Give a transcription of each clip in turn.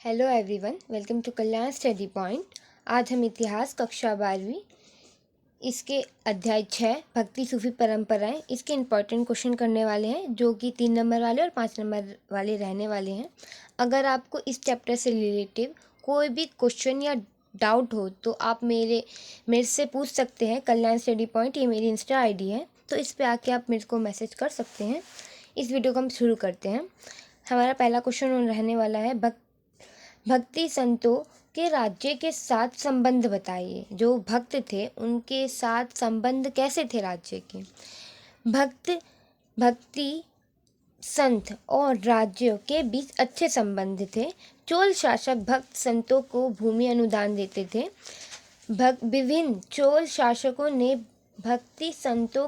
Hello everyone, welcome to Kalyan study point. आज हम इतिहास कक्षा 12वीं इसके अध्याय 6 भक्ति सूफी परंपराएं इसके इम्पॉर्टेंट क्वेश्चन करने वाले हैं, जो कि 3 नंबर वाले और 5 नंबर वाले रहने वाले हैं। अगर आपको इस चैप्टर से रिलेटिव कोई भी क्वेश्चन या डाउट हो तो आप मेरे से पूछ सकते हैं। कल्याण स्टडी पॉइंट ये मेरी इंस्टा आईडी है, तो इस पे आके आप मेरे को मैसेज कर सकते हैं। इस वीडियो को हम शुरू करते हैं। हमारा पहला क्वेश्चन रहने वाला है, भक्ति संतों के राज्य के साथ संबंध बताइए। जो भक्त थे उनके साथ संबंध कैसे थे राज्य के। भक्ति संत और राज्य के बीच अच्छे संबंध थे। चोल शासक भक्त संतों को भूमि अनुदान देते थे। विभिन्न चोल शासकों ने भक्ति संतों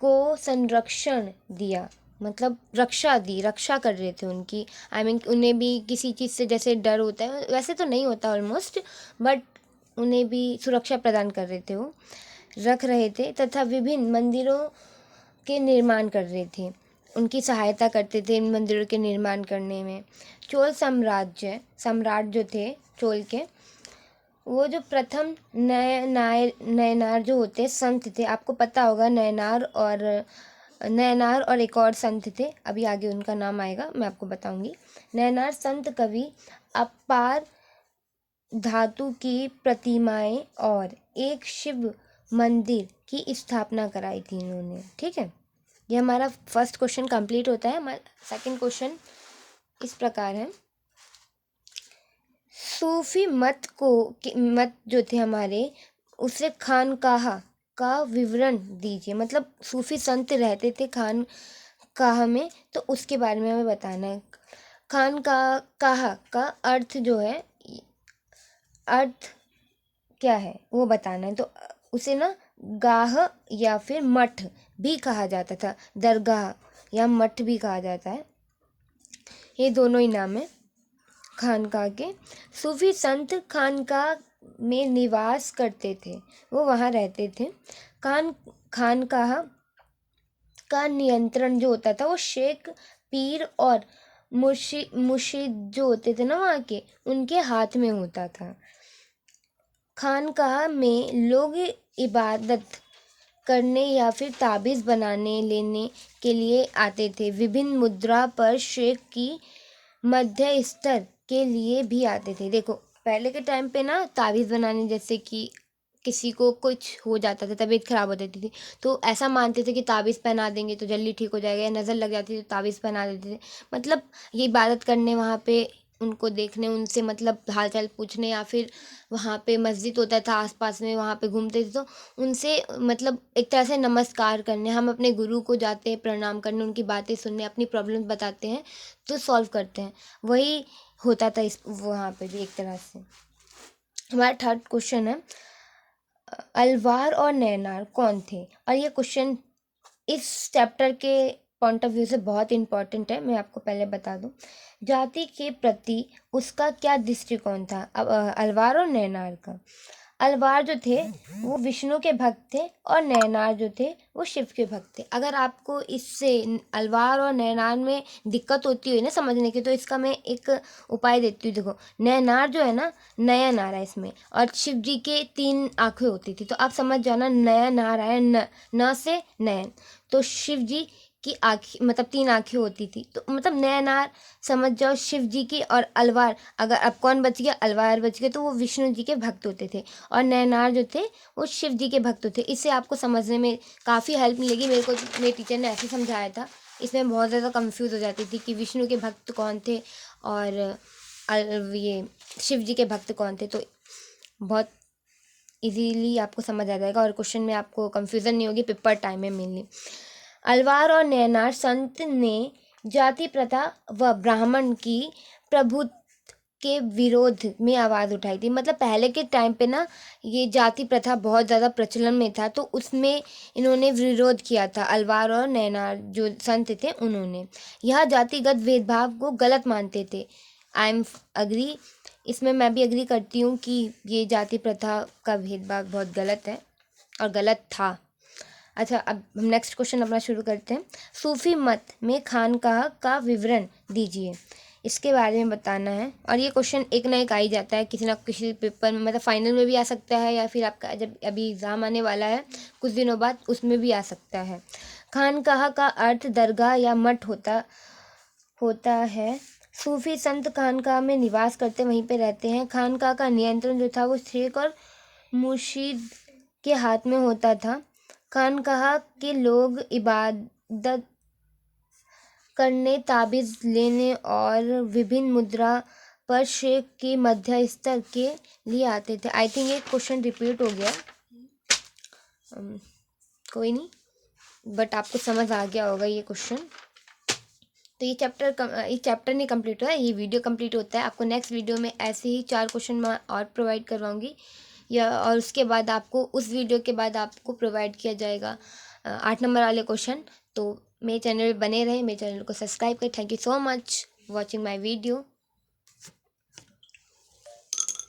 को संरक्षण दिया, मतलब रक्षा कर रहे थे उनकी। उन्हें भी किसी चीज़ से जैसे डर होता है, वैसे तो नहीं होता ऑलमोस्ट, बट उन्हें भी सुरक्षा प्रदान कर रहे थे, वो रख रहे थे। तथा विभिन्न मंदिरों के निर्माण कर रहे थे, उनकी सहायता करते थे इन मंदिरों के निर्माण करने में। चोल सम्राट जो थे चोल के, वो जो प्रथम नयनार जो होते संत थे, आपको पता होगा नयनार और एक और संत थे, अभी आगे उनका नाम आएगा, मैं आपको बताऊंगी। नयनार संत कवि अपार धातु की प्रतिमाएं और एक शिव मंदिर की स्थापना कराई थी इन्होंने। ठीक है, ये हमारा फर्स्ट क्वेश्चन कंप्लीट होता है। हमारा सेकंड क्वेश्चन इस प्रकार है, सूफी मत जो थे हमारे, उसे खानकाह का विवरण दीजिए। मतलब सूफी संत रहते थे खानकाह में, तो उसके बारे में हमें बताना है। खानकाह का अर्थ जो है, अर्थ क्या है वो बताना है। तो उसे ना गाह या फिर मठ भी कहा जाता था, दरगाह या मठ भी कहा जाता है, ये दोनों ही नाम है खानकाह के। सूफी संत खानकाह में निवास करते थे, वो वहाँ रहते थे। खानकाह का नियंत्रण जो होता था वो शेख पीर और मुर्शिद जो होते थे ना वहाँ के, उनके हाथ में होता था। खानकाह में लोग इबादत करने या फिर ताबीज़ बनाने लेने के लिए आते थे। विभिन्न मुद्रा पर शेख की मध्य स्तर के लिए भी आते थे। देखो पहले के टाइम पे ना ताबीज़ बनाने, जैसे कि किसी को कुछ हो जाता था, तबीयत खराब हो जाती थी, तो ऐसा मानते थे कि ताबीज़ पहना देंगे तो जल्दी ठीक हो जाएगा, या नज़र लग जाती थी तो ताबीज़ पहना देते थे। मतलब ये इबादत करने वहाँ पे उनको देखने, उनसे मतलब हाल चाल पूछने, या फिर वहाँ पे मस्जिद होता था आसपास में, वहाँ पे घूमते थे तो उनसे मतलब एक तरह से नमस्कार करने, हम अपने गुरु को जाते हैं प्रणाम करने, उनकी बातें सुनने, अपनी प्रॉब्लम्स बताते हैं तो सॉल्व करते हैं। वही होता था इस वहाँ पे भी एक तरह से। हमारा थर्ड क्वेश्चन है, अलवार और नैनार कौन थे। और ये क्वेश्चन इस चैप्टर के पॉइंट ऑफ व्यू से बहुत इंपॉर्टेंट है। मैं आपको पहले बता दूं, जाति के प्रति उसका क्या दृष्टिकोण था। अब अलवार और नैनार का, अलवार जो थे वो विष्णु के भक्त थे और नैनार जो थे वो शिव के भक्त थे। अगर आपको इससे अलवार और नैनार में दिक्कत होती हुई ना समझने की, तो इसका मैं एक उपाय देती हूँ। देखो नैनार जो है ना, नयन आ रहा है इसमें, और शिव जी के 3 आंखें होती थी, तो आप समझ जाना नयन आ रहा है, न से नयन, तो शिव जी की आँखें मतलब 3 आंखें होती थी, तो मतलब नयनार समझ जाओ शिव जी की, और अलवार, अगर अब कौन बच गया, अलवार बच गए, तो वो विष्णु जी के भक्त होते थे, और नयनार जो थे वो शिव जी के भक्त होते। इससे आपको समझने में काफ़ी हेल्प मिलेगी। मेरे को मेरे टीचर ने ऐसे समझाया था, इसमें बहुत ज़्यादा कंफ्यूज हो जाती थी कि विष्णु के भक्त कौन थे और ये शिव जी के भक्त कौन थे, तो बहुत इजीली आपको समझ आ जाएगा और क्वेश्चन में आपको कंफ्यूजन नहीं होगी पेपर टाइम में मेनली। अलवार और नैनार संत ने जाति प्रथा व ब्राह्मण की प्रभुत्व के विरोध में आवाज़ उठाई थी। मतलब पहले के टाइम पे ना ये जाति प्रथा बहुत ज़्यादा प्रचलन में था, तो उसमें इन्होंने विरोध किया था। अलवार और नैनार जो संत थे उन्होंने यह जातिगत भेदभाव को गलत मानते थे। आई एम अग्री, इसमें मैं भी अग्री करती हूँ कि ये जाति प्रथा का भेदभाव बहुत गलत है और गलत था। अच्छा, अब हम नेक्स्ट क्वेश्चन अपना शुरू करते हैं। सूफी मत में खानकाह का विवरण दीजिए। इसके बारे में बताना है। और ये क्वेश्चन एक ना एक आ ही जाता है किसी ना किसी पेपर में, मतलब फाइनल में भी आ सकता है या फिर आपका जब अभी एग्ज़ाम आने वाला है कुछ दिनों बाद उसमें भी आ सकता है। खानकाह का अर्थ दरगाह या मठ होता है। सूफी संत खानकाह में निवास करते वहीं पे रहते हैं। खानकाह का नियंत्रण जो था वो शेख और मुर्शीद के हाथ में होता था। खानकाह के लोग इबादत करने, ताबीज़ लेने और विभिन्न मुद्रा पर शेख के मध्यस्तर के लिए आते थे। आई थिंक ये क्वेश्चन रिपीट हो गया, कोई नहीं, बट आपको समझ आ गया होगा ये क्वेश्चन। तो ये चैप्टर नहीं कंप्लीट हुआ है, ये वीडियो कंप्लीट होता है। आपको नेक्स्ट वीडियो में ऐसे ही 4 क्वेश्चन मैं और प्रोवाइड करवाऊंगी, या और उसके बाद आपको उस वीडियो के बाद आपको प्रोवाइड किया जाएगा 8 नंबर वाले क्वेश्चन। तो मेरे चैनल पे बने रहें, मेरे चैनल को सब्सक्राइब करें। Thank you so much watching my video.